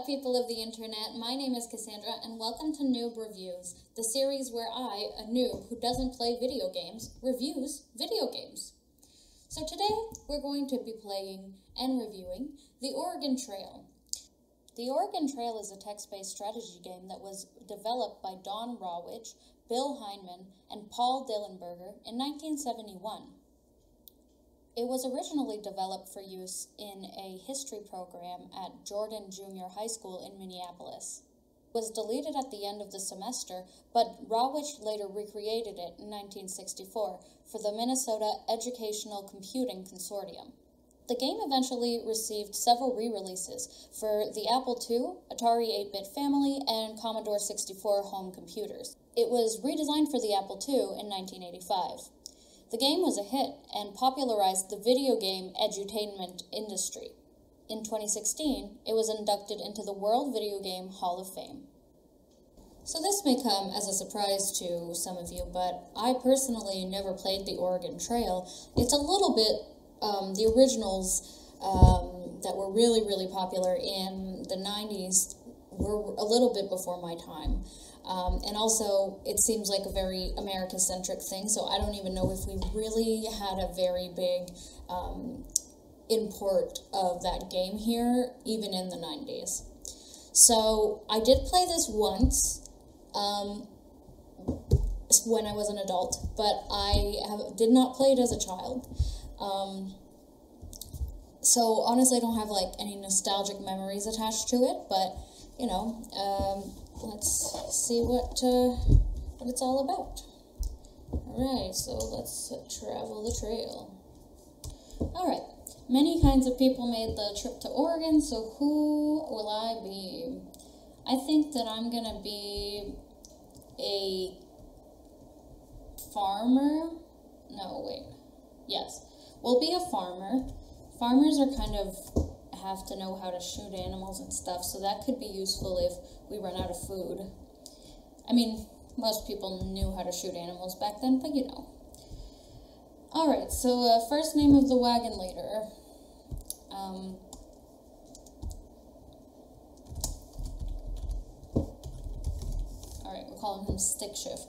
People of the internet, my name is Cassandra and welcome to Noob Reviews, the series where I, a noob who doesn't play video games, reviews video games. So today we're going to be playing and reviewing The Oregon Trail. The Oregon Trail is a text-based strategy game that was developed by Don Rawitch, Bill Heineman, and Paul Dillenberger in 1971. It was originally developed for use in a history program at Jordan Junior High School in Minneapolis. It was deleted at the end of the semester, but Rawitch later recreated it in 1964 for the Minnesota Educational Computing Consortium. The game eventually received several re-releases for the Apple II, Atari 8-bit family, and Commodore 64 home computers. It was redesigned for the Apple II in 1985. The game was a hit and popularized the video game edutainment industry. In 2016, it was inducted into the World Video Game Hall of Fame. So this may come as a surprise to some of you, but I personally never played the Oregon Trail. It's a little bit, the originals that were really popular in the 90s were a little bit before my time. And also, it seems like a very America-centric thing, so I don't even know if we really had a very big import of that game here, even in the 90s. So, I did play this once when I was an adult, but I did not play it as a child. So, honestly, I don't have, like, any nostalgic memories attached to it, but, you know, let's see what it's all about. Alright, so let's travel the trail. Alright, many kinds of people made the trip to Oregon, so who will I be? I think that I'm gonna be a farmer. No, wait. Yes, we'll be a farmer. Farmers are kind of have to know how to shoot animals and stuff, so that could be useful if we run out of food. I mean, most people knew how to shoot animals back then, but you know. Alright, so first name of the wagon leader. Alright, we're calling him Stick Shift.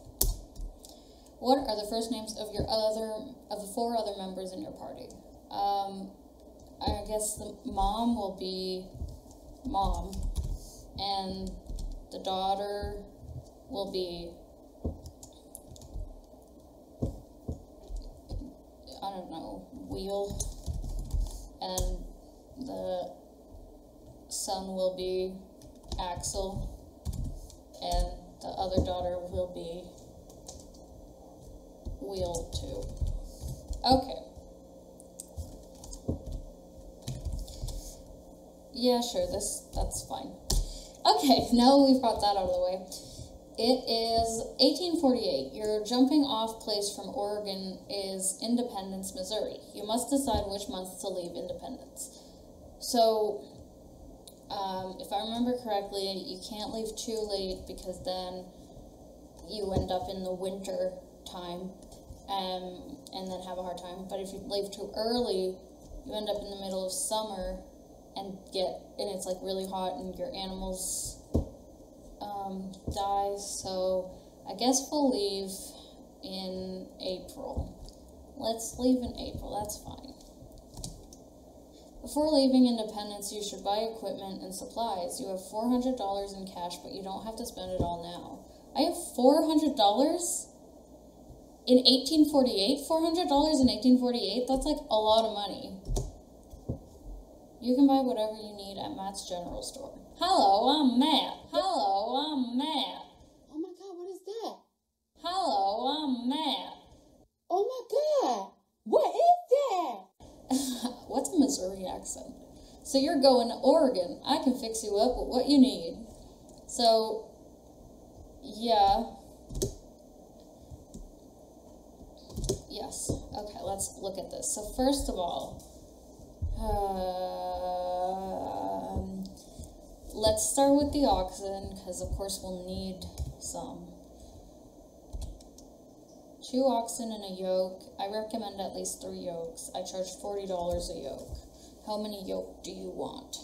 What are the first names of the four other members in your party? I guess the mom will be Mom, and the daughter will be, I don't know, Wheel, and the son will be Axel, and the other daughter will be Wheel too. Okay. Yeah, sure, that's fine. Okay, now we've got that out of the way. It is 1848. Your jumping off place from Oregon is Independence, Missouri. You must decide which month to leave Independence. So, if I remember correctly, you can't leave too late because then you end up in the winter time and then have a hard time. But if you leave too early, you end up in the middle of summer and it's like really hot and your animals die, so I guess we'll leave in April. Let's leave in April, that's fine. Before leaving Independence, you should buy equipment and supplies. You have $400 in cash, but you don't have to spend it all now. I have $400 in 1848? $400 in 1848? That's like a lot of money. You can buy whatever you need at Matt's General Store. Hello, I'm Matt. Hello, I'm Matt. Oh my God, what is that? Hello, I'm Matt. Oh my God, what is that? What's a Missouri accent? So you're going to Oregon. I can fix you up with what you need. So, yeah. Yes. Okay, let's look at this. So first of all, let's start with the oxen, because of course we'll need some. 2 oxen and a yoke. I recommend at least 3 yokes. I charge $40 a yoke. How many yoke do you want?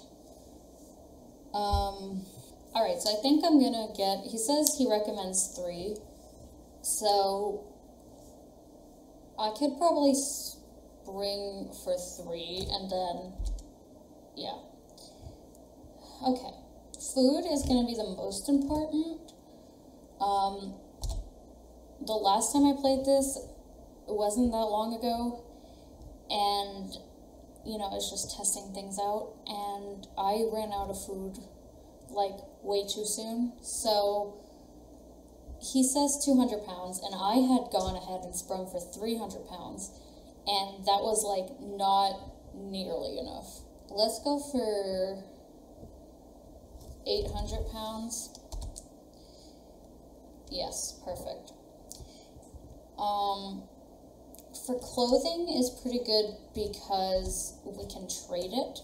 Alright, so I think I'm gonna get, he says he recommends 3, so I could probably spring for 3, and then, yeah. Okay, food is gonna be the most important. The last time I played this, it wasn't that long ago, and, you know, it's just testing things out, and I ran out of food, like, way too soon, so he says 200 pounds, and I had gone ahead and sprung for 300 pounds, and that was, like, not nearly enough. Let's go for 800 pounds. Yes, perfect. For clothing is pretty good because we can trade it.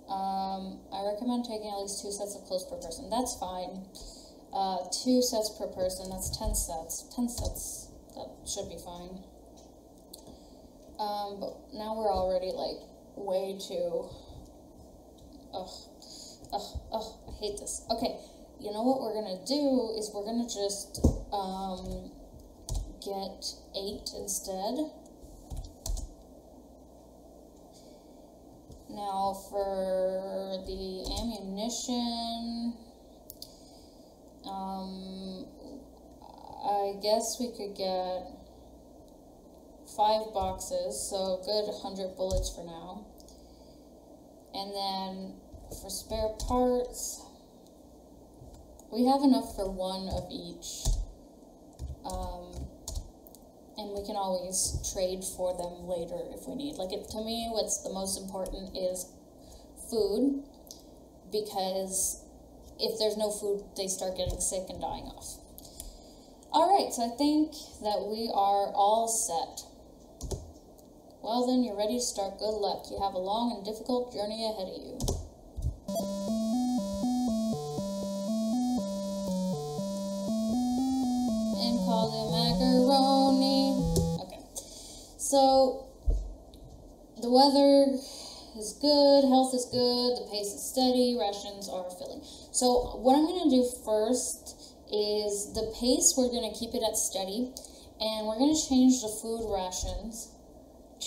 I recommend taking at least 2 sets of clothes per person. That's fine. 2 sets per person, that's 10 sets. 10 sets, that should be fine. But now we're already, like, way too... I hate this. Okay, you know what we're gonna do is we're gonna just, get 8 instead. Now for the ammunition, I guess we could get 5 boxes, so a good 100 bullets for now. And then for spare parts, we have enough for 1 of each. And we can always trade for them later if we need. Like, to me, what's the most important is food, because if there's no food, they start getting sick and dying off. Alright, so I think that we are all set. Well then, you're ready to start. Good luck. You have a long and difficult journey ahead of you. And call them macaroni. Okay. So, the weather is good, health is good, the pace is steady, rations are filling. So, what I'm going to do first is the pace, we're going to keep it at steady, and we're going to change the food rations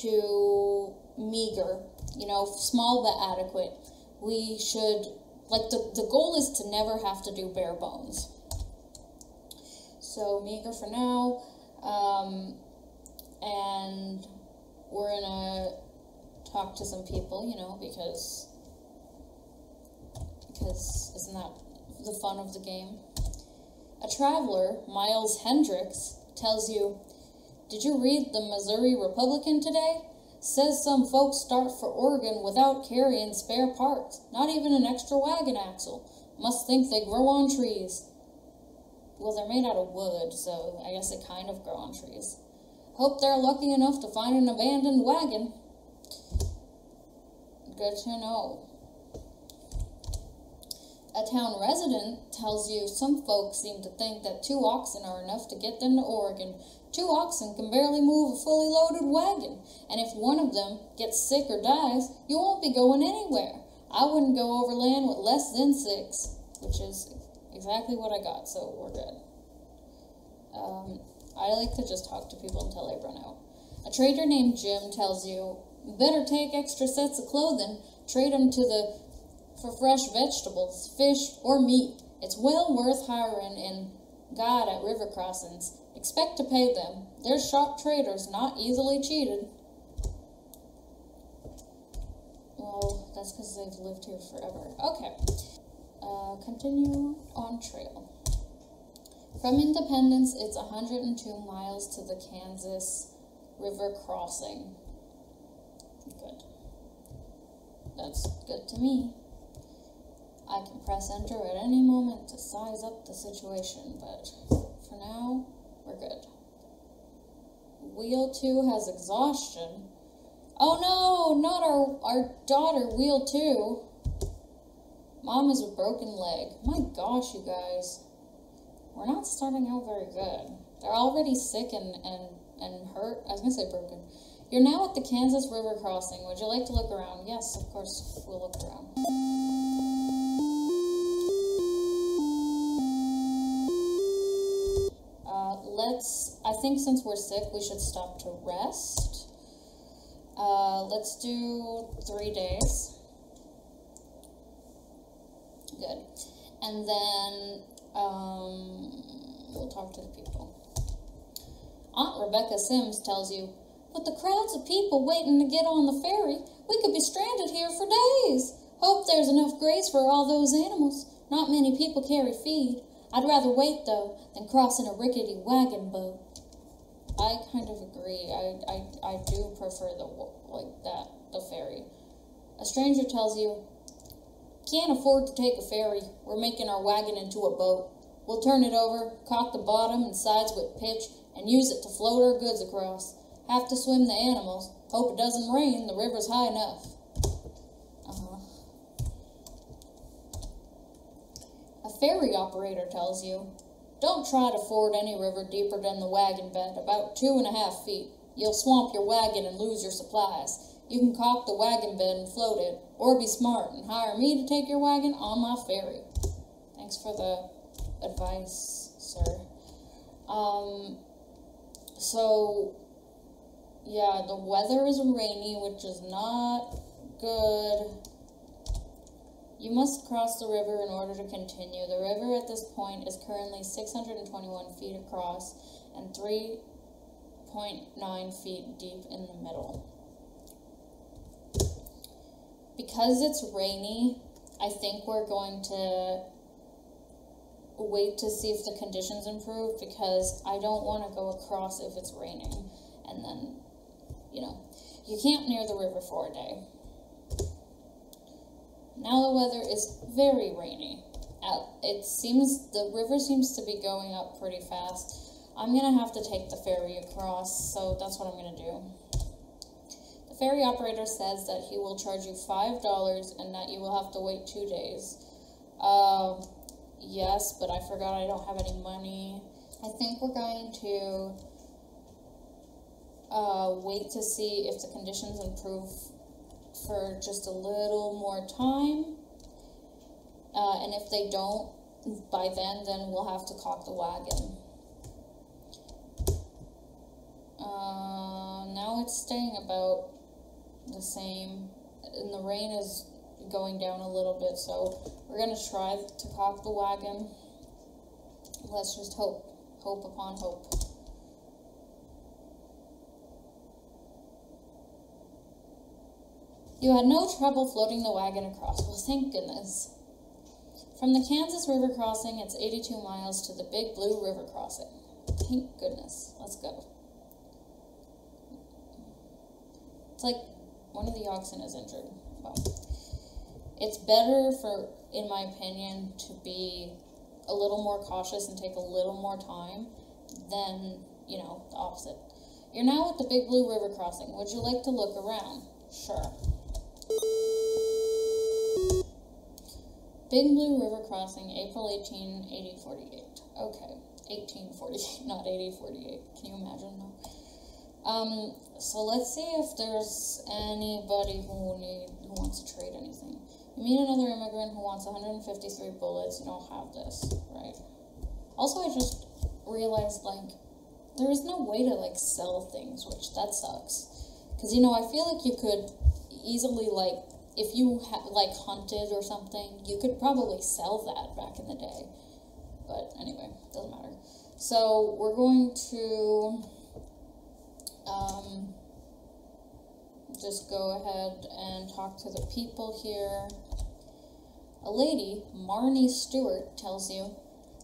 to meager, you know, small but adequate. We should, like, the goal is to never have to do bare bones. So meager for now, and we're gonna talk to some people, you know, because isn't that the fun of the game? A traveler, Miles Hendricks, tells you, "Did you read the Missouri Republican today? Says some folks start for Oregon without carrying spare parts, not even an extra wagon axle. Must think they grow on trees." Well, they're made out of wood, so I guess they kind of grow on trees. Hope they're lucky enough to find an abandoned wagon. Good to know. A town resident tells you some folks seem to think that 2 oxen are enough to get them to Oregon. 2 oxen can barely move a fully loaded wagon, and if one of them gets sick or dies, you won't be going anywhere. I wouldn't go overland with less than 6, which is exactly what I got, so we're good. I like to just talk to people until they run out. A trader named Jim tells you, better take extra sets of clothing, trade them for fresh vegetables, fish, or meat. It's well worth hiring in God at river crossings. Expect to pay them. They're sharp traders, not easily cheated. Well, that's because they've lived here forever. Okay. Continue on trail. From Independence, it's 102 miles to the Kansas River crossing. Good. That's good to me. I can press enter at any moment to size up the situation, but for now, we're good. Wheel 2 has exhaustion. Oh no, not our daughter, Wheel 2. Mom has a broken leg. My gosh, you guys. We're not starting out very good. They're already sick and hurt. I was going to say broken. You're now at the Kansas River crossing. Would you like to look around? Yes, of course, we'll look around. I think since we're sick, we should stop to rest. Let's do 3 days. Good. And then, we'll talk to the people. Aunt Rebecca Sims tells you, with the crowds of people waiting to get on the ferry, we could be stranded here for days. Hope there's enough grace for all those animals. Not many people carry feed. I'd rather wait, though, than cross in a rickety wagon boat. I kind of agree. I do prefer the ferry. A stranger tells you, can't afford to take a ferry. We're making our wagon into a boat. We'll turn it over, caulk the bottom and sides with pitch, and use it to float our goods across. Have to swim the animals. Hope it doesn't rain. The river's high enough. A ferry operator tells you, don't try to ford any river deeper than the wagon bed, about 2.5 feet. You'll swamp your wagon and lose your supplies. You can caulk the wagon bed and float it, or be smart and hire me to take your wagon on my ferry. Thanks for the advice, sir. So, yeah, the weather is rainy, which is not good. You must cross the river in order to continue. The river at this point is currently 621 feet across and 3.9 feet deep in the middle. Because it's rainy, I think we're going to wait to see if the conditions improve, because I don't want to go across if it's raining. And then, you camp near the river for a day. Now the weather is very rainy. The river seems to be going up pretty fast. I'm going to have to take the ferry across, so that's what I'm going to do. The ferry operator says that he will charge you $5 and that you will have to wait 2 days. Yes, but I forgot I don't have any money. I think we're going to wait to see if the conditions improve for just a little more time. And if they don't, by then we'll have to caulk the wagon. Now it's staying about the same, and the rain is going down a little bit, so we're going to try to caulk the wagon. Let's just hope upon hope. You had no trouble floating the wagon across. Well, thank goodness. From the Kansas River crossing, it's 82 miles to the Big Blue River crossing. Thank goodness. Let's go. It's like one of the oxen is injured. Well, it's better in my opinion, to be a little more cautious and take a little more time than, the opposite. You're now at the Big Blue River crossing. Would you like to look around? Sure. Big Blue River crossing, April 18, 1848. Okay, 1848, not 1848. Can you imagine? No. So let's see if there's anybody who wants to trade anything. You meet another immigrant who wants 153 bullets. You don't have this, right? Also, I just realized, there is no way to, sell things, which that sucks. Because, I feel like you could easily, if you hunted or something, you could probably sell that back in the day. But anyway, doesn't matter. So we're going to just go ahead and talk to the people here. A lady, Marnie Stewart, tells you,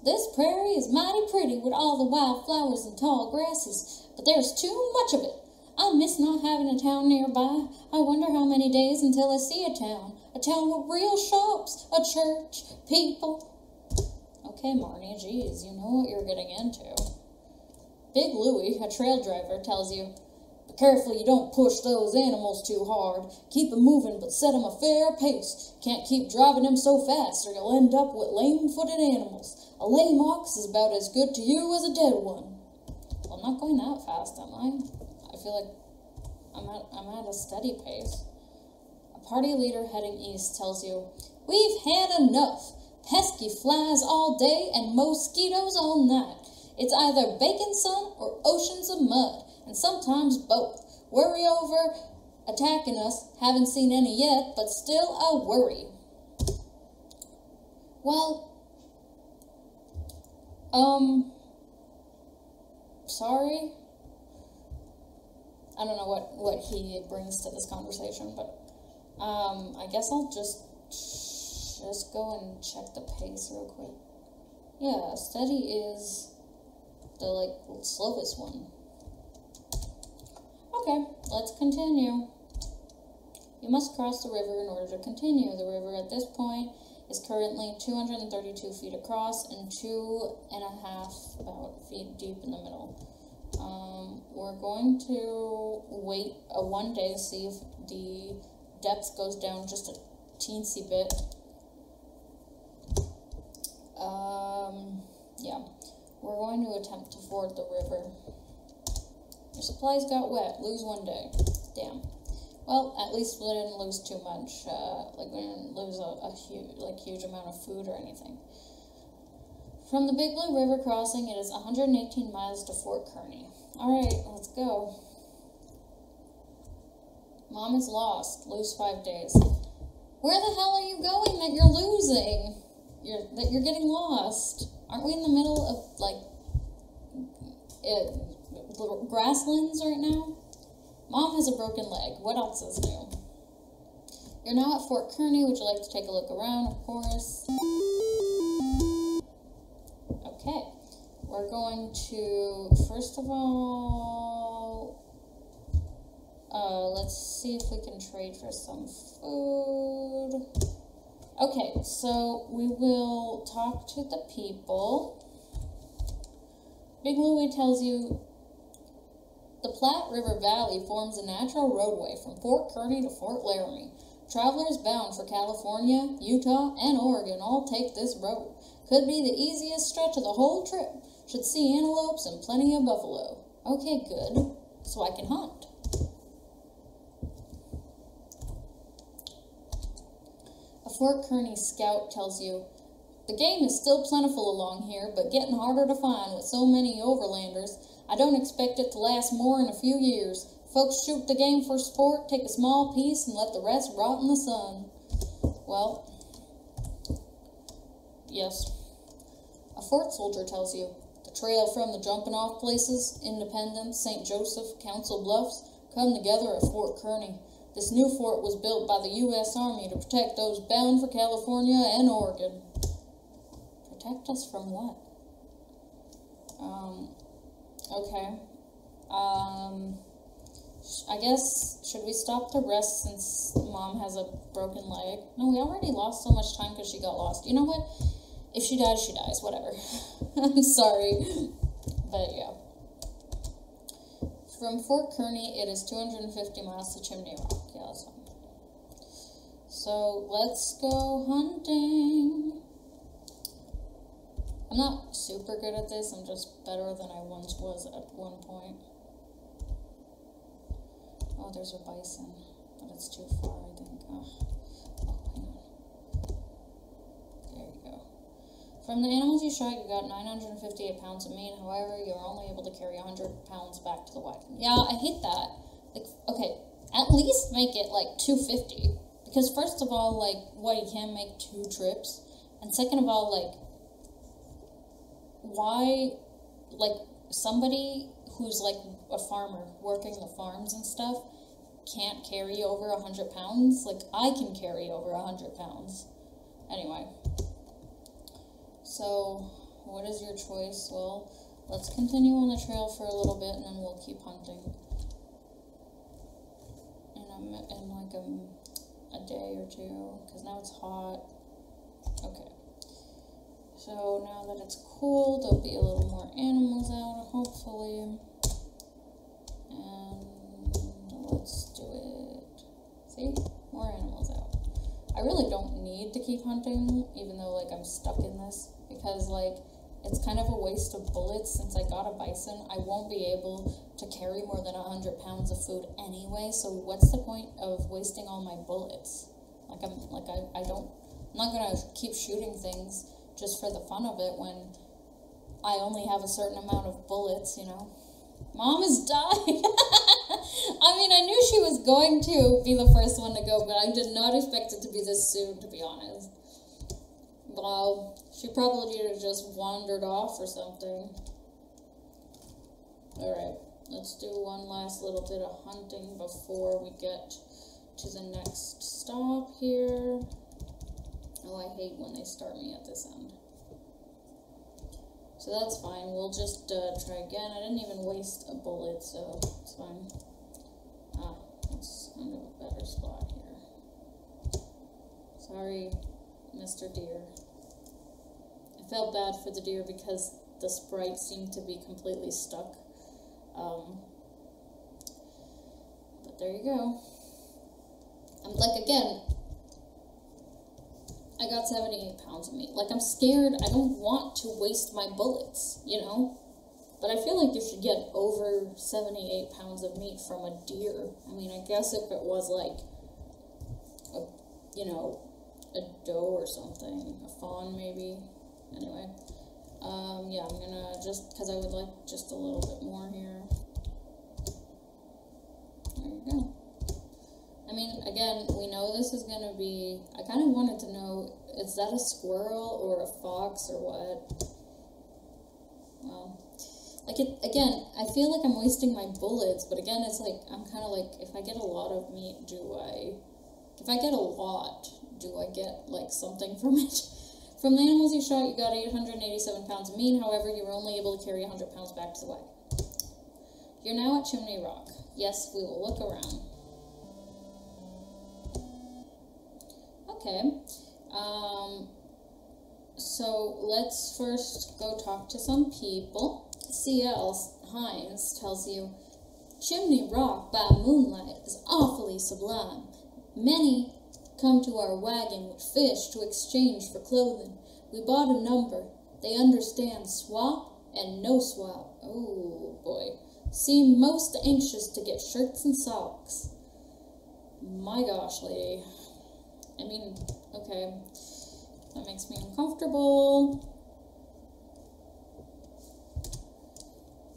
this prairie is mighty pretty with all the wild flowers and tall grasses, but there's too much of it. I miss not having a town nearby. I wonder how many days until I see a town with real shops, a church, people. Okay, Marnie, geez, you know what you're getting into. Big Louie, a trail driver, tells you, be careful you don't push those animals too hard. Keep 'em moving, but set 'em a fair pace. Can't keep driving 'em so fast, or you'll end up with lame-footed animals. A lame ox is about as good to you as a dead one. Well, I'm not going that fast, am I? I feel like I'm at a steady pace. A party leader heading east tells you, we've had enough. Pesky flies all day and mosquitoes all night. It's either bacon sun or oceans of mud, and sometimes both. Worry over attacking us, haven't seen any yet, but still I worry. Well, sorry. I don't know what he brings to this conversation, but I guess I'll just go and check the pace real quick. Yeah, steady is the slowest one. Okay, let's continue. You must cross the river in order to continue. The river at this point is currently 232 feet across and 2.5 about feet deep in the middle. We're going to wait 1 day to see if the depth goes down just a teensy bit. Yeah, we're going to attempt to ford the river. Your supplies got wet. Lose 1 day. Damn. Well, at least we didn't lose too much. We didn't lose a huge amount of food or anything. From the Big Blue River crossing, it is 118 miles to Fort Kearney. Alright, let's go. Mom is lost. Lose 5 days. Where the hell are you going that you're losing? That you're getting lost? Aren't we in the middle of, grasslands right now? Mom has a broken leg. What else is new? You're now at Fort Kearney. Would you like to take a look around? Of course. Okay. We're going to, first of all, let's see if we can trade for some food. Okay, so we will talk to the people. Big Louie tells you the Platte River Valley forms a natural roadway from Fort Kearney to Fort Laramie. Travelers bound for California, Utah, and Oregon all take this road. Could be the easiest stretch of the whole trip. Should see antelopes and plenty of buffalo. Okay, good. So I can hunt. A Fort Kearney scout tells you, the game is still plentiful along here, but getting harder to find with so many overlanders. I don't expect it to last more than a few years. Folks shoot the game for sport, take a small piece, and let the rest rot in the sun. Well, yes. A Fort soldier tells you, the trail from the jumping off places, Independence, St. Joseph, Council Bluffs, come together at Fort Kearney. This new fort was built by the U.S. Army to protect those bound for California and Oregon. Protect us from what? Okay. I guess, should we stop to rest since Mom has a broken leg? No, we already lost so much time because she got lost. You know what? If she dies, she dies. Whatever. I'm sorry. But yeah. From Fort Kearney, it is 250 miles to Chimney Rock. Yeah, that's fine. So, let's go hunting. I'm not super good at this. I'm just better than I once was at one point. Oh, there's a bison. But it's too far, I think. Oh, hang on. There you go. From the animals you shot, you got 958 pounds of meat. However, you are only able to carry 100 pounds back to the wagon. Yeah, I hate that. Okay, at least make it 250. Because first of all, what, you can't make 2 trips? And second of all, why, somebody who's a farmer working the farms and stuff can't carry over 100 pounds? I can carry over 100 pounds. Anyway. So, what is your choice? Well, let's continue on the trail for a little bit, and then we'll keep hunting. And in a day or two, because now it's hot. Okay. So, now that it's cool, there'll be a little more animals out, hopefully. And let's do it. See? More animals out. I really don't need to keep hunting, even though, I'm stuck in this. Because, it's kind of a waste of bullets. Since I got a bison, I won't be able to carry more than 100 pounds of food anyway, so what's the point of wasting all my bullets? I'm not gonna keep shooting things just for the fun of it when I only have a certain amount of bullets, you know. Mom has died. I mean, I knew she was going to be the first one to go, but I did not expect it to be this soon, to be honest. Well, she probably just wandered off or something. Alright, let's do one last little bit of hunting before we get to the next stop here. Oh, I hate when they start me at this end. So that's fine, we'll just try again. I didn't even waste a bullet, so it's fine. Ah, that's kind of a better spot here. Sorry, Mr. Deer. I felt bad for the deer because the sprite seemed to be completely stuck. But there you go. I'm like, again, I got 78 pounds of meat. Like, I'm scared. I don't want to waste my bullets, you know? But I feel like you should get over 78 pounds of meat from a deer. I mean, I guess if it was like, you know, a doe or something, a fawn maybe. Anyway, yeah, I'm gonna just, because I would like just a little bit more here. There you go. I mean, again, we know this is gonna be, I kind of wanted to know, is that a squirrel or a fox or what? Well, like, again, I feel like I'm wasting my bullets, but again, it's like, I'm kind of like, if I get a lot of meat, if I get a lot, do I get, like, something from it? From the animals you shot, you got 887 pounds of meat. However, you were only able to carry 100 pounds back to the wagon. You're now at Chimney Rock. Yes, we will look around. Okay. So let's first go talk to some people. C.L. Hines tells you, Chimney Rock by moonlight is awfully sublime. Many come to our wagon with fish to exchange for clothing. We bought a number. They understand swap and no swap. Oh, boy. Seem most anxious to get shirts and socks. My gosh, lady. I mean, okay. That makes me uncomfortable.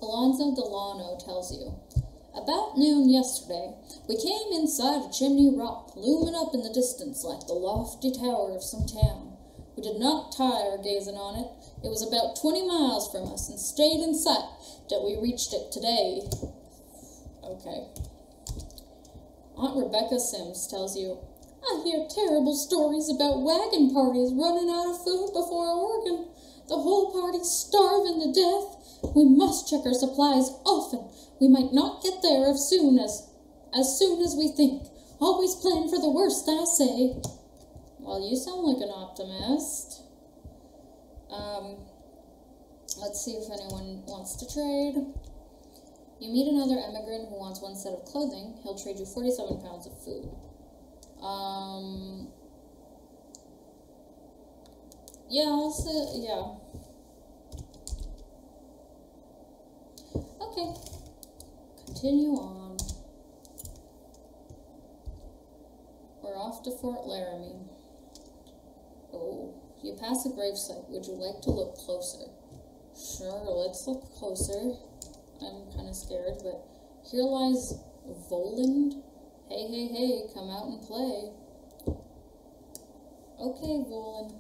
Alonzo Delano tells you, about noon yesterday, we came inside a chimney rock, looming up in the distance like the lofty tower of some town. We did not tire gazing on it. It was about 20 miles from us and stayed in sight till we reached it today. Okay. Aunt Rebecca Sims tells you, I hear terrible stories about wagon parties running out of food before Oregon. The whole party's starving to death. We must check our supplies often. We might not get there as soon as we think. Always plan for the worst, I say. Well, you sound like an optimist. Let's see if anyone wants to trade. You meet another immigrant who wants one set of clothing. He'll trade you 47 pounds of food. Yeah, I'll say, yeah. Okay. Continue on. We're off to Fort Laramie. Oh, you pass a gravesite. Would you like to look closer? Sure, let's look closer. I'm kind of scared, but here lies Voland. Hey, hey, hey, come out and play. Okay, Voland.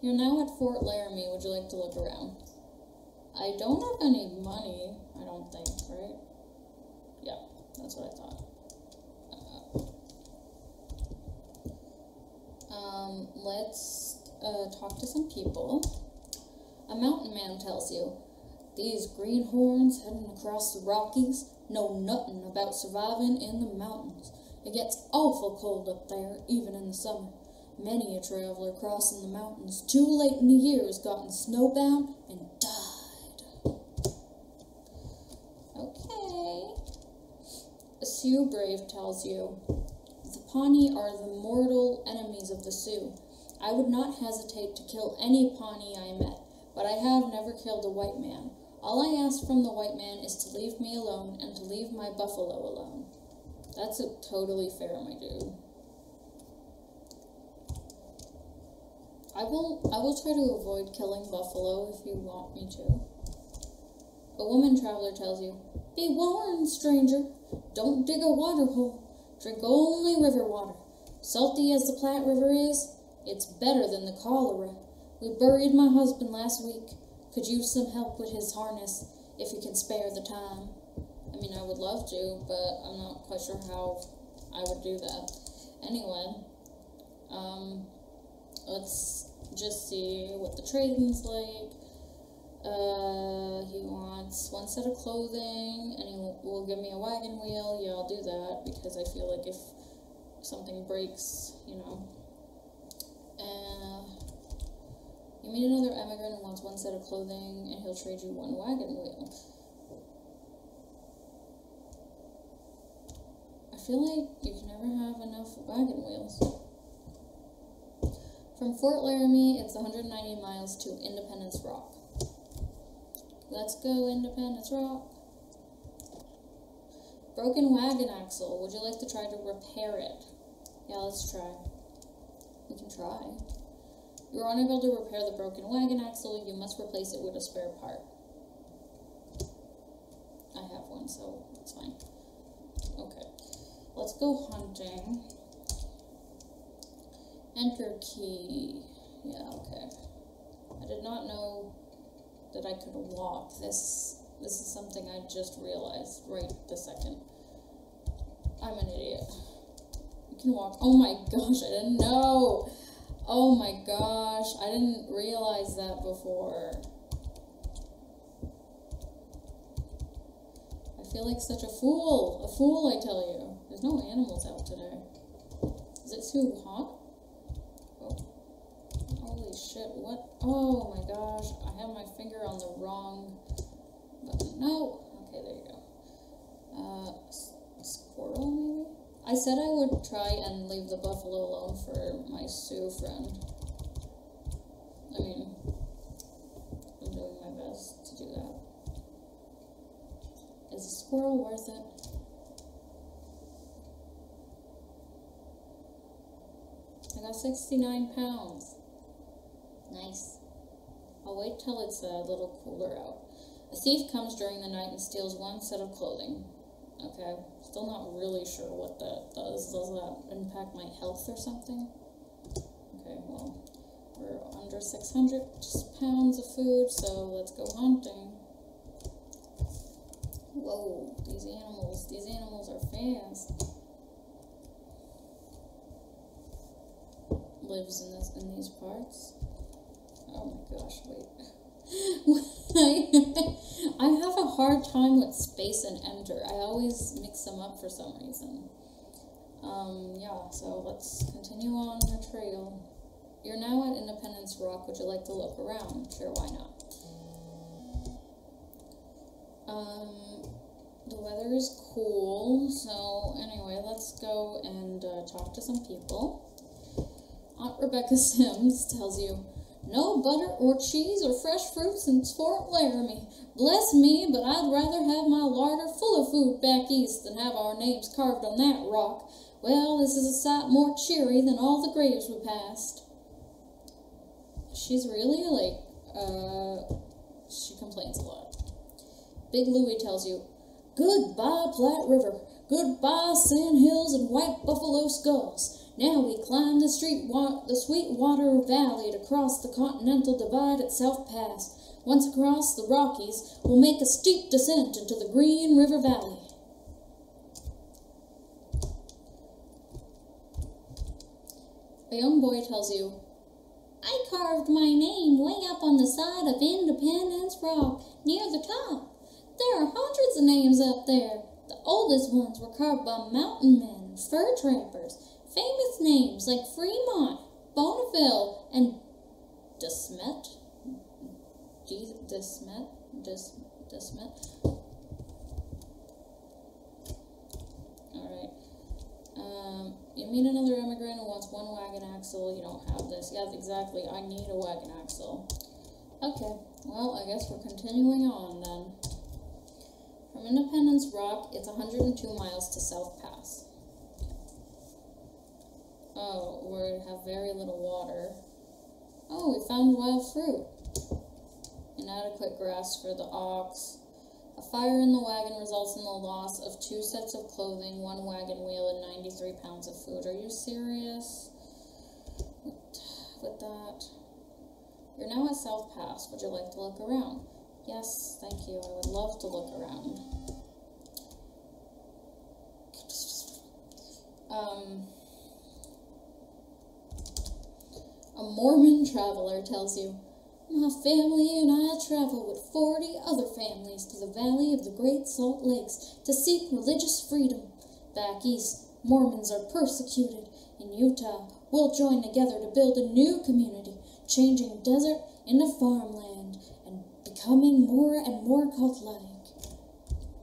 You're now at Fort Laramie. Would you like to look around? I don't have any money, I don't think, right? Yeah, that's what I thought. Let's talk to some people. A mountain man tells you, these greenhorns heading across the Rockies know nothing about surviving in the mountains. It gets awful cold up there, even in the summer. Many a traveler crossing the mountains too late in the year has gotten snowbound and died. Okay. A Sioux brave tells you, the Pawnee are the mortal enemies of the Sioux. I would not hesitate to kill any Pawnee I met, but I have never killed a white man. All I ask from the white man is to leave me alone and to leave my buffalo alone. That's totally fair, my dude. I will try to avoid killing buffalo if you want me to. A woman traveler tells you, "Be warned, stranger. Don't dig a water hole. Drink only river water. Salty as the Platte River is, it's better than the cholera. We buried my husband last week. Could use some help with his harness, if you can spare the time." I mean, I would love to, but I'm not quite sure how I would do that. Anyway, let's just see what the trading's like. He wants one set of clothing, and he will give me a wagon wheel. Yeah, I'll do that, because I feel like if something breaks, you know. You meet another immigrant who wants one set of clothing, and he'll trade you one wagon wheel. I feel like you can never have enough wagon wheels. From Fort Laramie, it's 190 miles to Independence Rock. Let's go, Independence Rock. Broken wagon axle. Would you like to try to repair it? Yeah, let's try. We can try. You're unable to repair the broken wagon axle. You must replace it with a spare part. I have one, so it's fine. Okay. Let's go hunting. Enter key. Yeah, okay. I did not know that I could walk. This is something I just realized right this second. I'm an idiot. You can walk. Oh my gosh, I didn't know. Oh my gosh, I didn't realize that before. I feel like such a fool. A fool, I tell you. There's no animals out today. Is it too hot? Oh. Holy shit, what? Oh my gosh, I have my finger on the wrong button. No. Okay, there you go. Squirrel, maybe? I said I would try and leave the buffalo alone for my Sioux friend. I mean, I'm doing my best to do that. Is a squirrel worth it? I got 69 pounds. Nice. I'll wait till it's a little cooler out. A thief comes during the night and steals one set of clothing. Okay, still not really sure what that does. Does that impact my health or something? Okay, well, we're under 600 pounds of food, so let's go hunting. Whoa, these animals are fast. Lives in these parts. Oh my gosh, wait. I have a hard time with space and enter. I always mix them up for some reason. Yeah, so let's continue on the trail. You're now at Independence Rock. Would you like to look around? Sure, why not? The weather is cool, so anyway, let's go and talk to some people. Aunt Rebecca Sims tells you, "No butter or cheese or fresh fruits in Fort Laramie. Bless me, but I'd rather have my larder full of food back east than have our names carved on that rock. Well, this is a sight more cheery than all the graves we passed." She's really she complains a lot. Big Louie tells you, "Goodbye, Platte River. Goodbye, sand hills and white buffalo skulls. Now we climb the Sweetwater Valley to cross the Continental Divide at South Pass. Once across the Rockies, we'll make a steep descent into the Green River Valley." A young boy tells you, "I carved my name way up on the side of Independence Rock, near the top. There are hundreds of names up there. The oldest ones were carved by mountain men and fur trappers. Famous names like Fremont, Bonneville, and Desmet. Alright. You meet another immigrant who wants one wagon axle. You don't have this. Yeah, exactly. I need a wagon axle. Okay. Well, I guess we're continuing on then. From Independence Rock, it's 102 miles to South Pass. Oh, we have very little water. Oh, we found wild fruit. Inadequate grass for the ox. A fire in the wagon results in the loss of 2 sets of clothing, 1 wagon wheel, and 93 pounds of food. Are you serious with that? You're now at South Pass. Would you like to look around? Yes, thank you. I would love to look around. A Mormon traveler tells you, my family and I travel with 40 other families to the valley of the Great Salt Lakes to seek religious freedom. Back east, Mormons are persecuted. In Utah, we'll join together to build a new community, changing desert into farmland and becoming more and more cult-like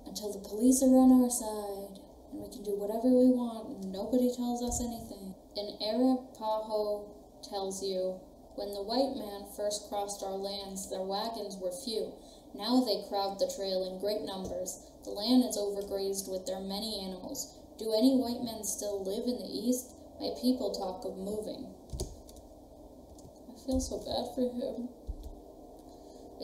until the police are on our side and we can do whatever we want and nobody tells us anything. An Arapaho tells you, when the white man first crossed our lands, their wagons were few. Now they crowd the trail in great numbers. The land is overgrazed with their many animals. Do any white men still live in the east? My people talk of moving. I feel so bad for him.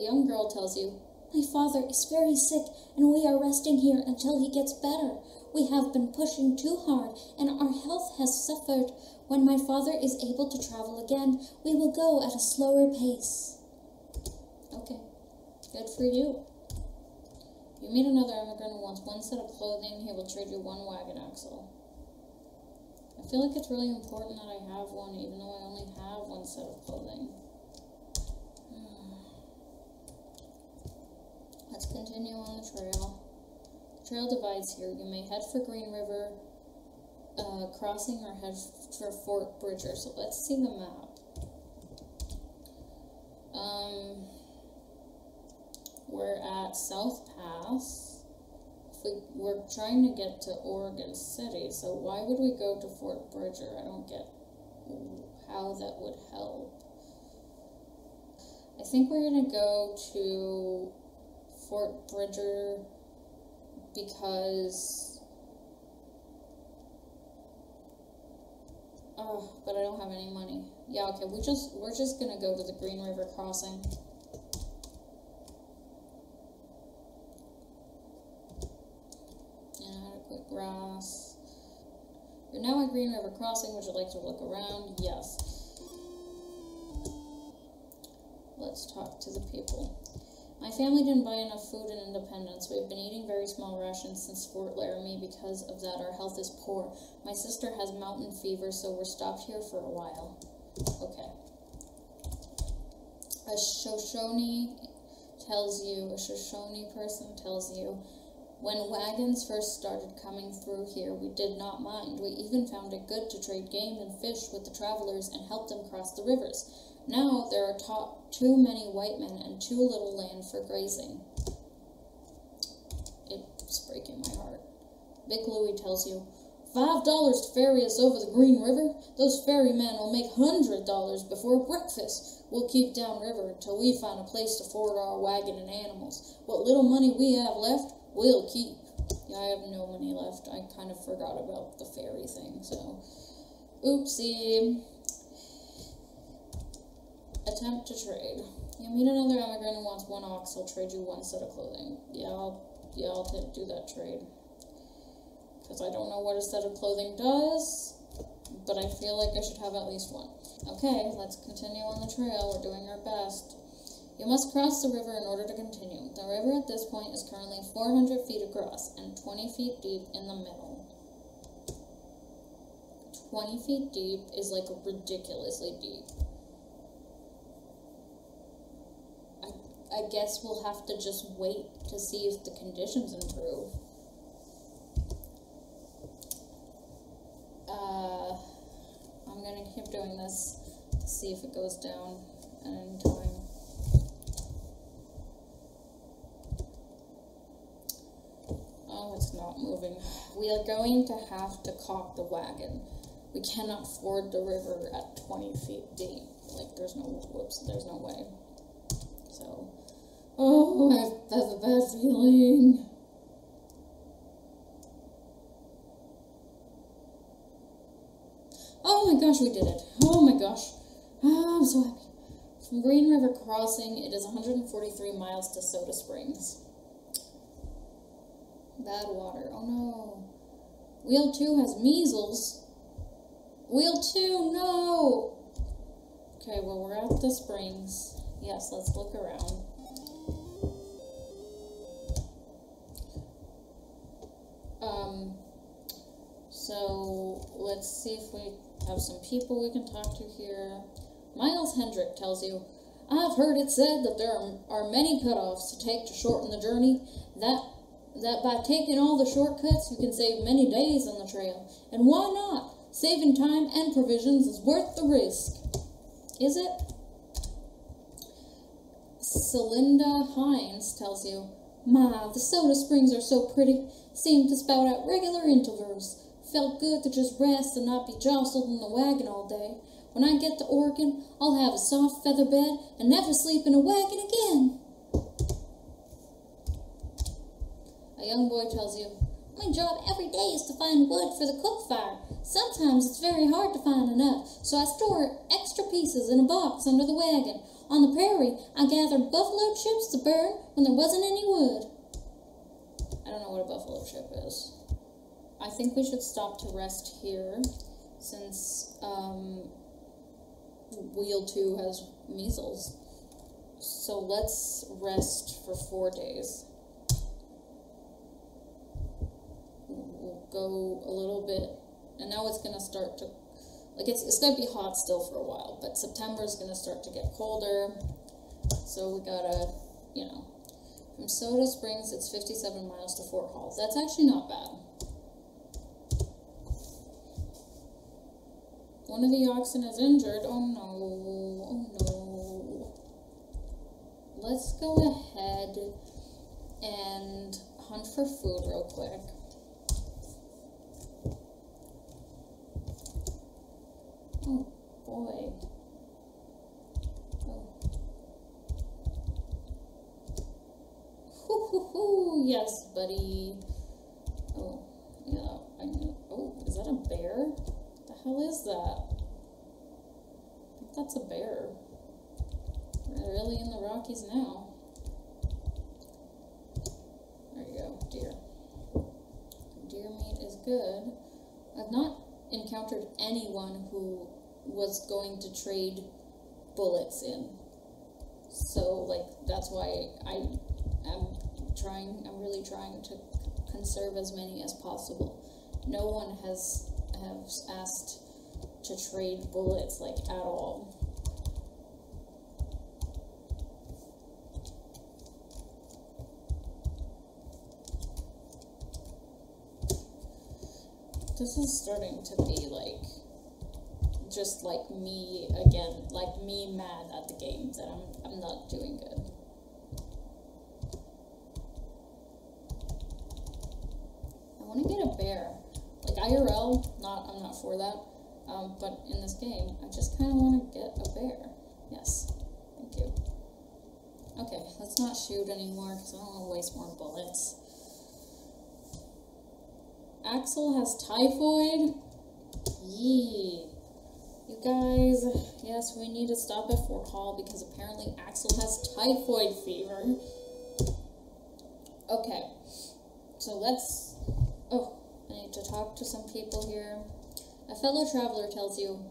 A young girl tells you, my father is very sick, and we are resting here until he gets better. We have been pushing too hard, and our health has suffered. When my father is able to travel again, we will go at a slower pace. Okay, good for you. You meet another immigrant who wants 1 set of clothing. He will trade you 1 wagon axle. I feel like it's really important that I have one, even though I only have 1 set of clothing. Let's continue on the trail. The trail divides here. You may head for Green River crossing or head for Fort Bridger. So let's see the map. We're at South Pass. We're trying to get to Oregon City, so why would we go to Fort Bridger? I don't get how that would help. I think we're going to go to Fort Bridger because... but I don't have any money. Yeah, okay, we're just gonna go to the Green River crossing. Inadequate grass. You're now at Green River crossing. Would you like to look around? Yes. Let's talk to the people. My family didn't buy enough food in Independence. We've been eating very small rations since Fort Laramie. Because of that, our health is poor. My sister has mountain fever, so we're stopped here for a while. Okay. A Shoshone person tells you, when wagons first started coming through here, we did not mind. We even found it good to trade game and fish with the travelers and help them cross the rivers. Now there are too many white men and too little land for grazing. It's breaking my heart. Big Louie tells you, $5 to ferry us over the Green River? Those ferrymen will make $100 before breakfast. We'll keep downriver until we find a place to forward our wagon and animals. What little money we have left, we'll keep. Yeah, I have no money left. I kind of forgot about the ferry thing, so... Oopsie. Attempt to trade. You meet another immigrant who wants 1 ox. He'll trade you 1 set of clothing. Yeah, I'll do that trade. Because I don't know what a set of clothing does, but I feel like I should have at least 1. Okay, let's continue on the trail. We're doing our best. You must cross the river in order to continue. The river at this point is currently 400 feet across and 20 feet deep in the middle. 20 feet deep is like ridiculously deep. I guess we'll have to just wait to see if the conditions improve. I'm gonna keep doing this to see if it goes down at any time. Oh, it's not moving. We are going to have to caulk the wagon. We cannot ford the river at 20 feet deep. Like, there's no way. So, oh, I have a bad feeling. Oh my gosh, we did it. Oh my gosh. I'm so happy. From Green River Crossing, it is 143 miles to Soda Springs. Bad water. Oh no. Wheel 2 has measles. Wheel 2, no! Okay, well, we're at the springs. Yes, let's look around. So let's see if we have some people we can talk to here. Miles Hendrick tells you, I've heard it said that there are many cutoffs to take to shorten the journey, that by taking all the shortcuts you can save many days on the trail. And why not? Saving time and provisions is worth the risk. Is it? Celinda Hines tells you, my, the Soda Springs are so pretty. Seem to spout out regular intervals. Felt good to just rest and not be jostled in the wagon all day. When I get to Oregon, I'll have a soft feather bed and never sleep in a wagon again. A young boy tells you, my job every day is to find wood for the cook fire. Sometimes it's very hard to find enough, so I store extra pieces in a box under the wagon. On the prairie, I gathered buffalo chips to burn when there wasn't any wood. I don't know what a buffalo chip is. I think we should stop to rest here, since Wheel 2 has measles. So let's rest for 4 days. We'll go a little bit, and now it's gonna start to, like it's gonna be hot still for a while, but September is gonna start to get colder. So we gotta, from Soda Springs, it's 57 miles to Fort Hall. That's actually not bad. One of the oxen is injured. Oh no. Let's go ahead and hunt for food real quick. Oh boy. Oh. Hoo, yes, buddy. Oh, yeah, I know. Oh, is that a bear? What the hell is that? I think that's a bear. We're really in the Rockies now. There you go, deer. Deer meat is good. I've not encountered anyone who was going to trade bullets in. So, that's why I'm really trying to conserve as many as possible. No one has asked to trade bullets, at all. This is starting to be just like me again, like me mad at the game that I'm not doing good. I want to get a bear. IRL, I'm not for that. But in this game, I just kind of want to get a bear. Yes, thank you. Okay, let's not shoot anymore because I don't want to waste more bullets. Axel Has Typhoid? Yee. You guys, yes, we need to stop at Fort Hall because apparently Axel has typhoid fever. Okay, so I need to talk to some people here. A fellow traveler tells you,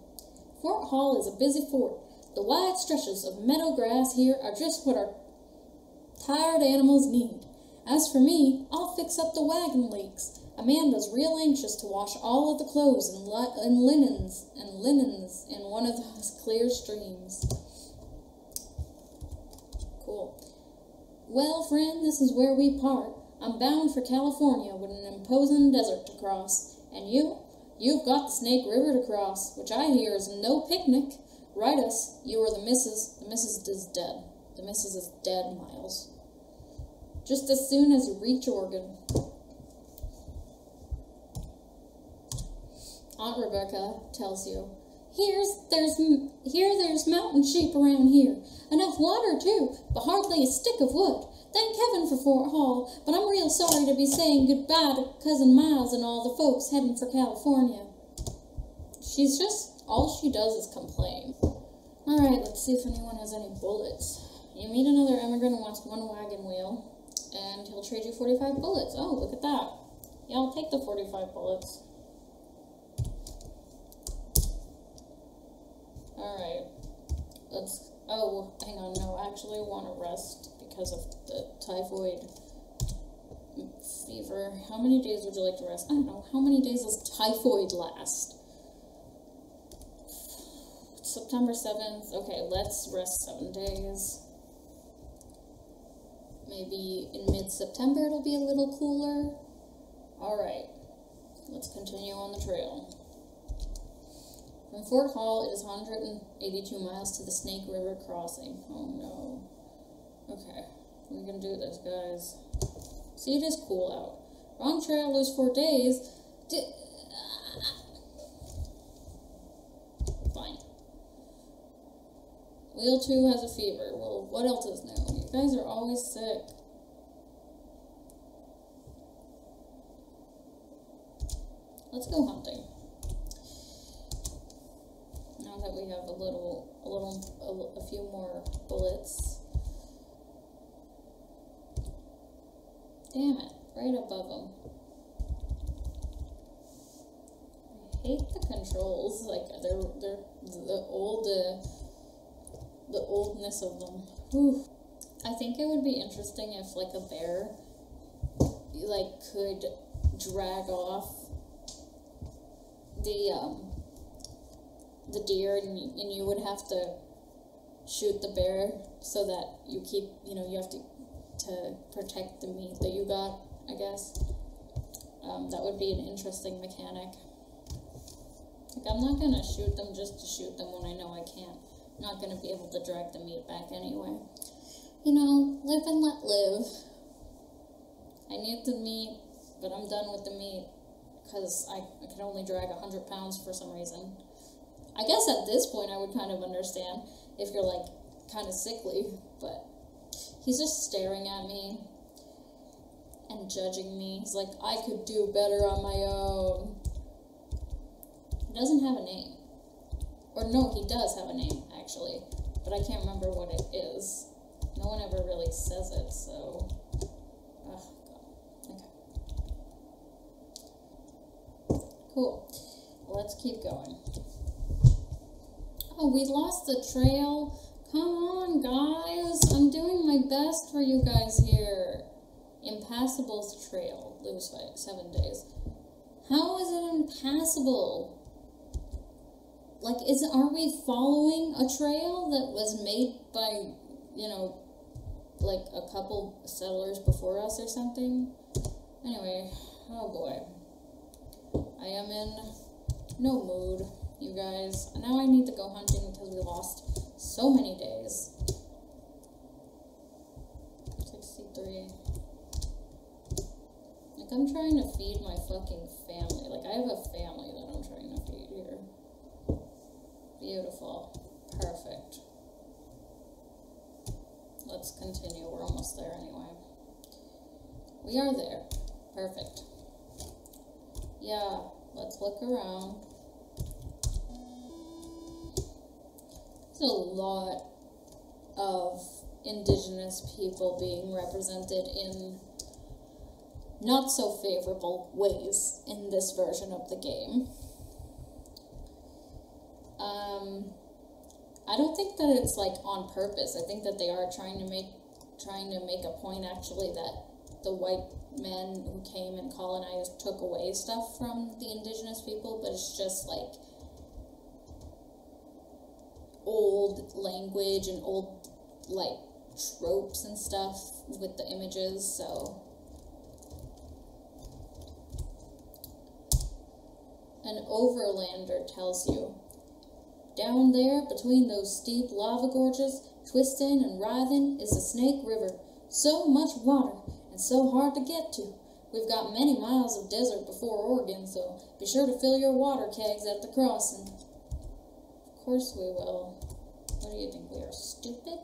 Fort Hall is a busy fort. The wide stretches of meadow grass here are just what our tired animals need. As for me, I'll fix up the wagon leaks. Amanda's real anxious to wash all of the clothes and linens in one of those clear streams. Cool. Well, friend, this is where we part. I'm bound for California with an imposing desert to cross. And you've got the Snake River to cross, which I hear is no picnic. Write us. You are the missus. The missus is dead. The missus is dead, Miles. Just as soon as you reach Oregon. Aunt Rebecca tells you, there's mountain sheep around here. Enough water, too, but hardly a stick of wood. Thank heaven for Fort Hall, but I'm real sorry to be saying goodbye to Cousin Miles and all the folks heading for California. All she does is complain. Alright, let's see if anyone has any bullets. You meet another immigrant who wants one wagon wheel, and he'll trade you 45 bullets. Oh, look at that. Yeah, I'll take the 45 bullets. Alright. Let's... Oh, hang on. No, actually I want to rest because of the typhoid fever. How many days would you like to rest? I don't know. How many days does typhoid last? September 7th. Okay, let's rest 7 days. Maybe in mid-September it'll be a little cooler. Alright, let's continue on the trail. From Fort Hall, it is 182 miles to the Snake River crossing. Oh no. Okay, we can do this, guys. See, it is cool out. Wrong trail, lose 4 days. Fine. Wheel 2 has a fever. Well, what else is new? You guys are always sick. Let's go hunting. Now that we have a few more bullets. Damn it, right above them. I hate the controls. Like they're the oldness of them. Whew. I think it would be interesting if like a bear like could drag off the deer and you would have to shoot the bear so that you keep, you have to protect the meat that you got, I guess. That would be an interesting mechanic. Like, I'm not gonna shoot them just to shoot them when I know I can't. I'm not gonna be able to drag the meat back anyway. Live and let live. I need the meat, but I'm done with the meat because I can only drag 100 pounds for some reason. I guess at this point I would kind of understand if you're like kind of sickly, but he's just staring at me and judging me. He's like, I could do better on my own. He doesn't have a name. Or no, he does have a name, actually, but I can't remember what it is. No one ever really says it, so... Oh, God. Okay. Cool. Let's keep going. Oh, we lost the trail. Come on, guys. I'm doing my best for you guys here. Impassable trail. Lose 7 days. How is it impassable? Like, are we following a trail that was made by, like a couple settlers before us or something? Anyway, oh boy. I am in no mood, you guys. And now I need to go hunting because we lost so many days. 63. Like, I'm trying to feed my fucking family. Like, I have a family that I'm trying to feed here. Beautiful. Perfect. Let's continue. We're almost there anyway. We are there. Perfect. Yeah, let's look around. There's a lot of indigenous people being represented in not so favorable ways in this version of the game. I don't think that it's like on purpose. I think that they are trying to make a point actually that the white men who came and colonized took away stuff from the indigenous people, but it's just like old language and old like tropes and stuff with the images, so an overlander tells you, down there between those steep lava gorges, twisting and writhing, is the Snake River. So much water and so hard to get to. We've got many miles of desert before Oregon, so be sure to fill your water kegs at the crossing. Of course we will. What do you think, we are stupid?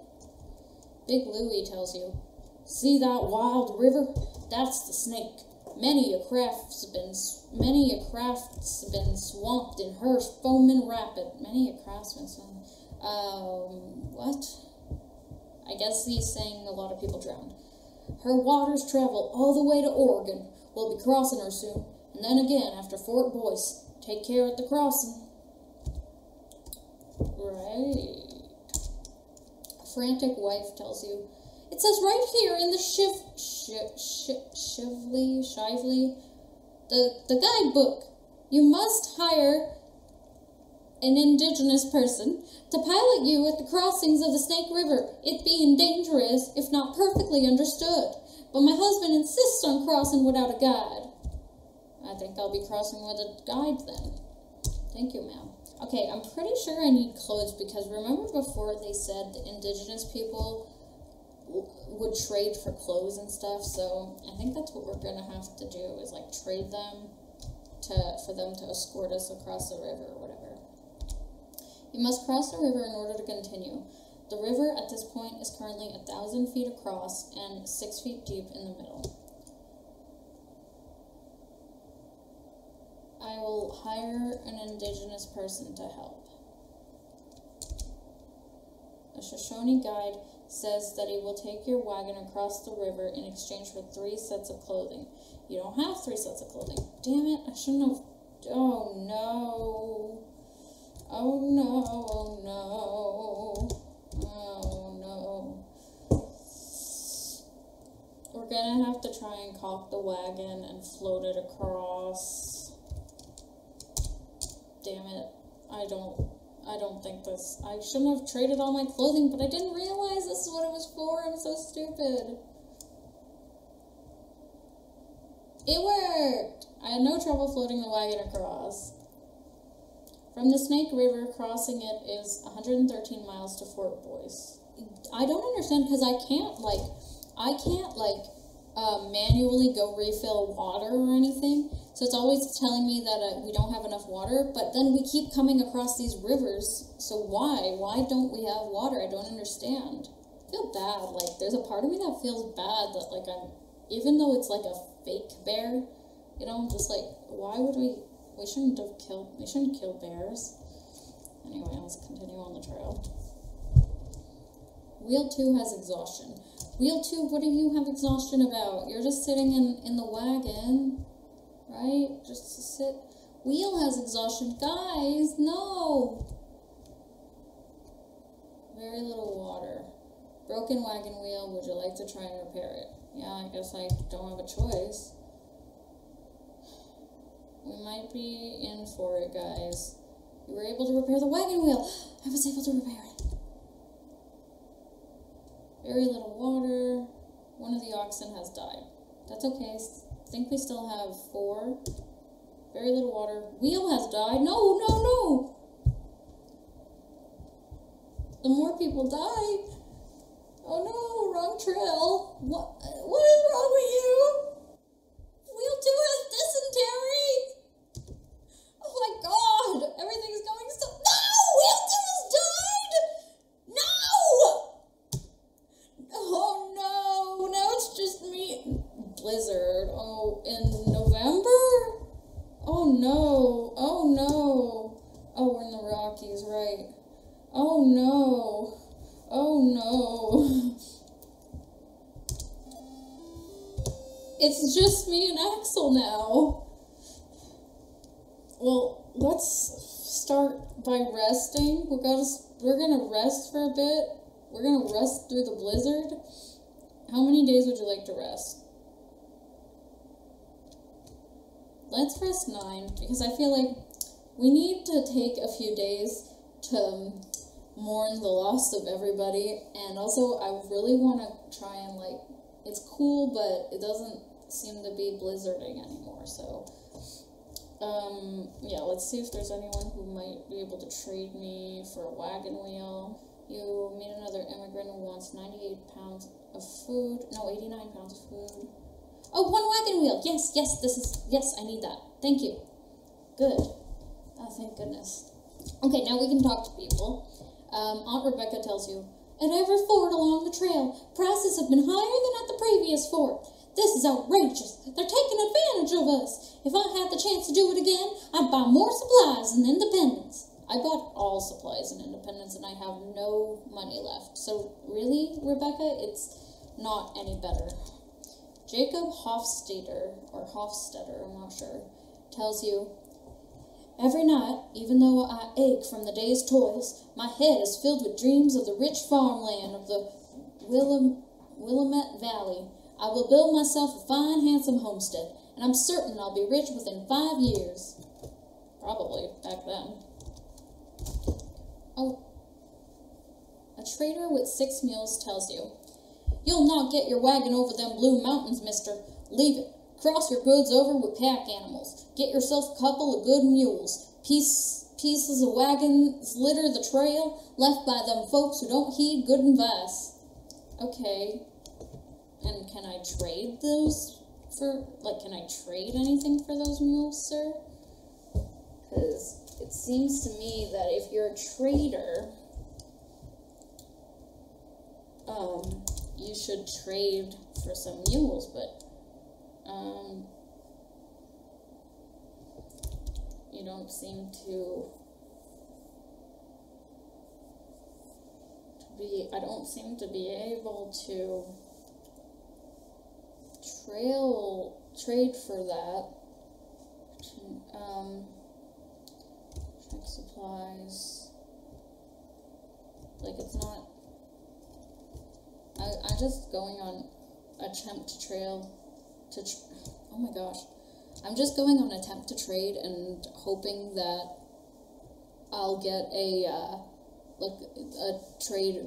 Big Louie tells you, see that wild river? That's the Snake. Many a craft's been swamped in her foaming rapid. Many a craft's been swamped. What? I guess he's saying a lot of people drowned. Her waters travel all the way to Oregon. We'll be crossing her soon. And then again after Fort Boyce. Take care at the crossing. Right. A frantic wife tells you, it says right here in the Shively, the guidebook, you must hire an indigenous person to pilot you at the crossings of the Snake River, it being dangerous if not perfectly understood. But my husband insists on crossing without a guide. I think I'll be crossing with a guide then. Thank you, ma'am. Okay, I'm pretty sure I need clothes because remember before they said the indigenous people would trade for clothes and stuff, so I think that's what we're gonna have to do is like trade them for them to escort us across the river or whatever. You must cross the river in order to continue. The river at this point is currently 1,000 feet across and 6 feet deep in the middle. I will hire an indigenous person to help. A Shoshone guide says that he will take your wagon across the river in exchange for 3 sets of clothing. You don't have 3 sets of clothing. Damn it, I shouldn't have... Oh no. Oh no, oh no. Oh no. We're gonna have to try and caulk the wagon and float it across. Damn it. I don't think this... I shouldn't have traded all my clothing, but I didn't realize this is what it was for. I'm so stupid. It worked! I had no trouble floating the wagon across. From the Snake River, crossing it is 113 miles to Fort Boyce. I don't understand, because I can't manually go refill water or anything. So it's always telling me that we don't have enough water, but then we keep coming across these rivers. So why? Why don't we have water? I don't understand. I feel bad. Like, there's a part of me that feels bad that, like, even though it's like a fake bear, you know, just like, why would we shouldn't kill bears. Anyway, let's continue on the trail. Wheel 2 has exhaustion. Wheel 2, what do you have exhaustion about? You're just sitting in the wagon, right? Just to sit. Wheel has exhaustion. Guys, no! Very little water. Broken wagon wheel, would you like to try and repair it? Yeah, I guess I don't have a choice. We might be in for it, guys. You were able to repair the wagon wheel. I was able to repair it. Very little water. One of the oxen has died. That's okay. I think we still have 4. Very little water. Wheel has died. No, no, no! The more people die. Oh no, wrong trail. What is wrong with you? Wheel 2 has dysentery! Oh my god! Everything's going so... No! Wheel 2 has died! No! Oh no! Now it's just me. Blizzard. Oh, in November? Oh no. Oh no. Oh, we're in the Rockies, right. Oh no. Oh no. It's just me and Axel now. Well, let's start by resting. We're gonna rest for a bit. We're gonna rest through the blizzard. How many days would you like to rest? Let's rest 9, because I feel like we need to take a few days to mourn the loss of everybody, and also I really want to try and, like, it's cool, but it doesn't seem to be blizzarding anymore, so, yeah, let's see if there's anyone who might be able to trade me for a wagon wheel. You meet another immigrant who wants 98 pounds of food, no, 89 pounds of food. Oh, 1 wagon wheel, yes, I need that, thank you. Good, oh, thank goodness. Okay, now we can talk to people. Aunt Rebecca tells you, at every ford along the trail, prices have been higher than at the previous ford. This is outrageous. They're taking advantage of us. If I had the chance to do it again, I'd buy more supplies and independence. I bought all supplies in Independence and I have no money left. So really, Rebecca, it's not any better. Jacob Hofstadter, I'm not sure, tells you, every night, even though I ache from the day's toils, my head is filled with dreams of the rich farmland of the Willamette Valley. I will build myself a fine, handsome homestead, and I'm certain I'll be rich within 5 years. Probably, back then. Oh. A trader with 6 mules tells you, you'll not get your wagon over them Blue Mountains, mister. Leave it. Cross your goods over with pack animals. Get yourself a couple of good mules. Pieces of wagons litter the trail, left by them folks who don't heed good advice. Okay. And can I trade those for, can I trade anything for those mules, sir? Because it seems to me that if you're a trader, you should trade for some mules, but, you don't seem to be, I don't seem to be able to trade for that. Check supplies. It's not, I'm just going on attempt trail to, oh my gosh. I'm just going on attempt to trade and hoping that I'll get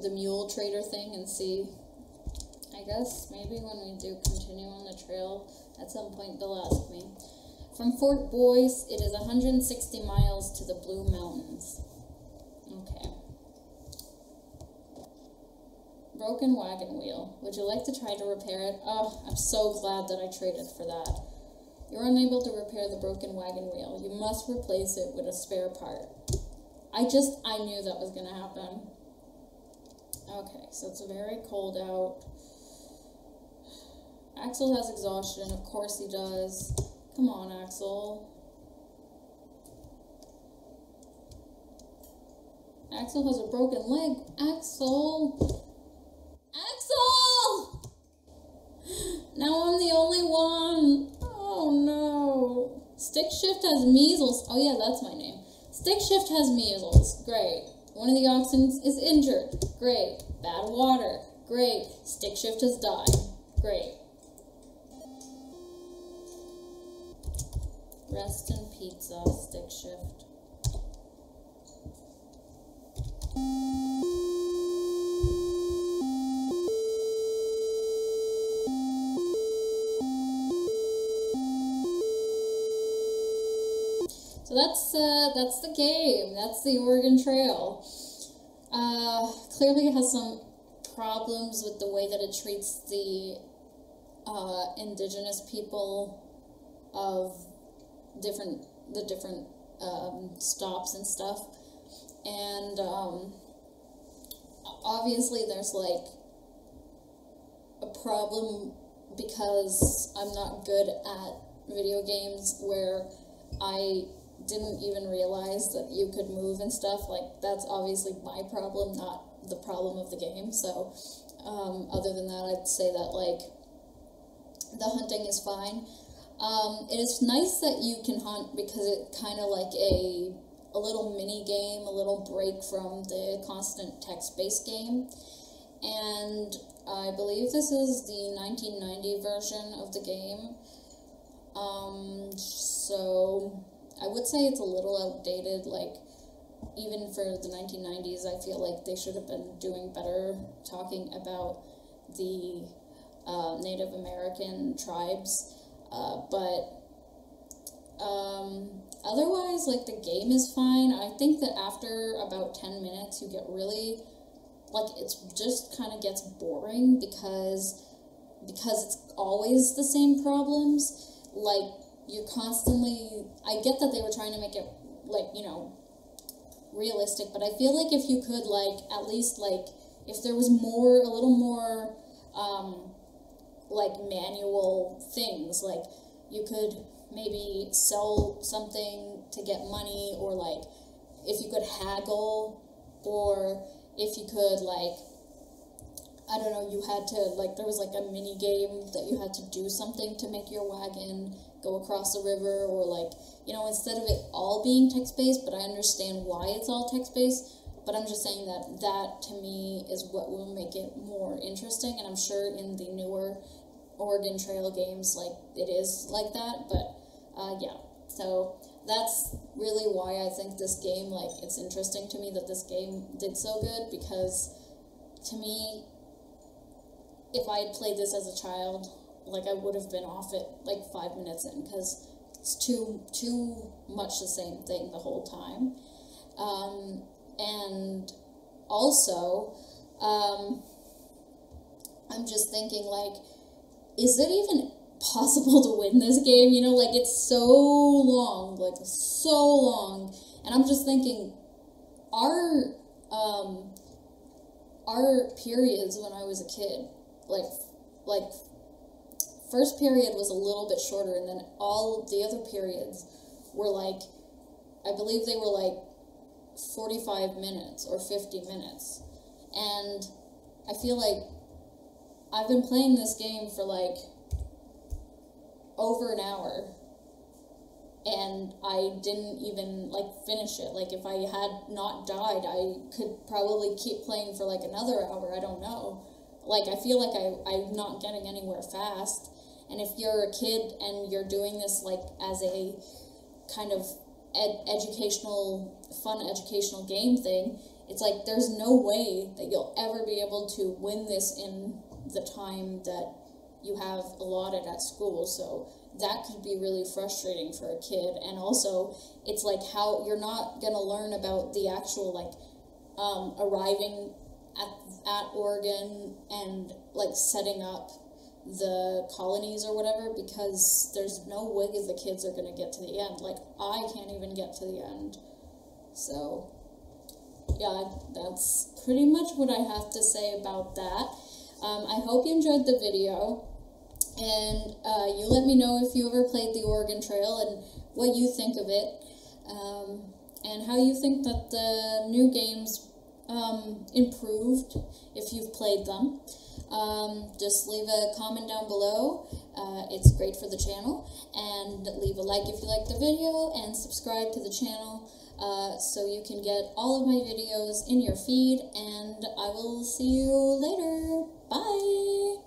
the mule trader thing and see. I guess maybe when we do continue on the trail, at some point they'll ask me. From Fort Boyce, it is 160 miles to the Blue Mountains. Okay. Broken wagon wheel. Would you like to try to repair it? Oh, I'm so glad that I traded for that. You're unable to repair the broken wagon wheel. You must replace it with a spare part. I knew that was going to happen. Okay, so it's very cold out. Axel has exhaustion. Of course he does. Come on, Axel. Axel has a broken leg. Axel! Axel! Now I'm the only one. Oh no. Stick Shift has measles. Oh yeah, that's my name. Stick Shift has measles. Great. One of the oxen is injured. Great. Bad water. Great. Stick Shift has died. Great. Rest in pizza, Stick Shift. So that's the game. That's the Oregon Trail. Clearly it has some problems with the way that it treats the indigenous people of the different stops and stuff, and obviously there's a problem because I'm not good at video games where I didn't even realize that you could move and stuff. That's obviously my problem, not the problem of the game. So other than that, I'd say that the hunting is fine. It is nice that you can hunt because it's kind of like a little mini game, a little break from the constant text-based game. And I believe this is the 1990 version of the game. So I would say it's a little outdated. Even for the 1990s, I feel like they should have been doing better talking about the Native American tribes. But otherwise, the game is fine. I think that after about 10 minutes, you get really, it just kind of gets boring because it's always the same problems. You're constantly, I get that they were trying to make it, realistic, but I feel like if you could, at least, if there was a little more, manual things, you could maybe sell something to get money, or if you could haggle, or if you could, like, I don't know, you had to, like, there was like a mini game that you had to do something to make your wagon go across the river, or like, you know, instead of it all being text-based, but I understand why it's all text-based, but I'm just saying that that, to me, is what will make it more interesting, and I'm sure in the newer Oregon Trail games, like, it is like that, but, yeah, so that's really why I think this game, like, it's interesting to me that this game did so good, because, to me, if I had played this as a child, like, I would have been off it, like, 5 minutes in, because it's too much the same thing the whole time. And also, I'm just thinking, like, is it even possible to win this game? You know, like, it's so long, and I'm just thinking, our periods when I was a kid, like first period was a little bit shorter, and then all the other periods were, like, I believe they were like 45 minutes or 50 minutes, and I feel like I've been playing this game for like over an hour, and I didn't even, like, finish it. Like, if I had not died, I could probably keep playing for like another hour, I don't know. Like, I feel like I'm not getting anywhere fast. And if you're a kid and you're doing this, like, as a kind of fun educational game thing, it's like there's no way that you'll ever be able to win this in the time that you have allotted at school. So that could be really frustrating for a kid. And also, it's like how you're not going to learn about the actual, like, arriving at Oregon and, like, setting up the colonies or whatever, because there's no way the kids are going to get to the end. Like, I can't even get to the end. So, yeah, that's pretty much what I have to say about that. I hope you enjoyed the video, and you let me know if you ever played the Oregon Trail and what you think of it, and how you think that the new games improved if you've played them. Just leave a comment down below. It's great for the channel, and leave a like if you like the video, and subscribe to the channel so you can get all of my videos in your feed, and I will see you later. Bye!